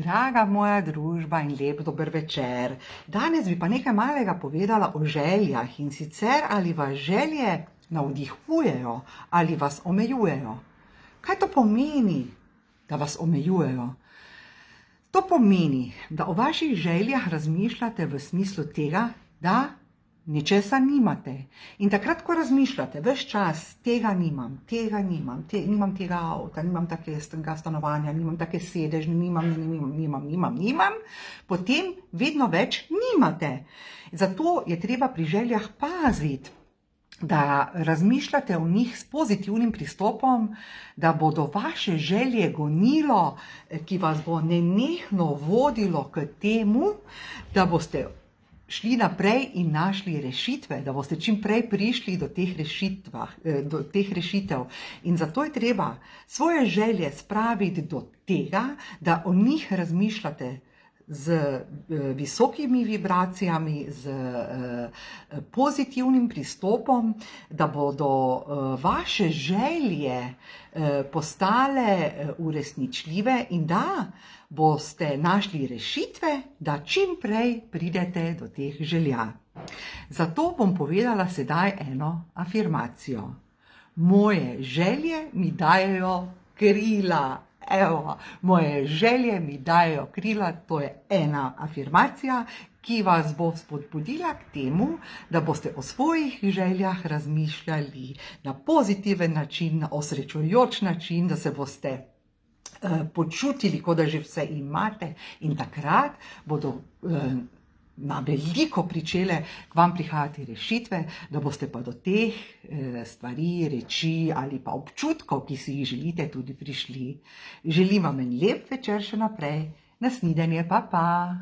Draga moja družba in lep dober večer. Danes bi pa nekaj malega povedala o željah, in sicer ali vas želje navdihujejo ali vas omejujejo. Kaj to pomeni, da vas omejujejo? To pomeni, da o vaših željah razmišljate v smislu tega, da ničesa nimate. In takrat, ko razmišljate, ves čas, tega nimam, nimam tega avta, nimam takega stanovanja, nimam take sedežne, nimam, potem vedno več nimate. Zato je treba pri željah paziti, da razmišljate o njih s pozitivnim pristopom, da bodo vaše želje gonilo, ki vas bo nenehno vodilo k temu, da boste šli naprej in našli rešitve, da boste čim prej prišli do teh rešitev. In zato je treba svoje želje spraviti do tega, da o njih razmišljate z visokimi vibracijami, z pozitivnim pristopom, da bodo vaše želje postale uresničljive in da boste našli rešitve, da čim prej pridete do teh želja. Zato bom povedala sedaj eno afirmacijo. Moje želje mi dajejo krila. Evo, moje želje mi dajejo krila, to je ena afirmacija, ki vas bo spodbudila k temu, da boste o svojih željah razmišljali na pozitiven način, na osrečujoč način, da se boste počutili, kot da že vse imate, in takrat bodo na veliko pričele k vam prihajati rešitve, da boste pa do teh stvari, reči ali pa občutkov, ki si jih želite, tudi prišli. Želim vam en lep večer še naprej. Nasvidenje, pa.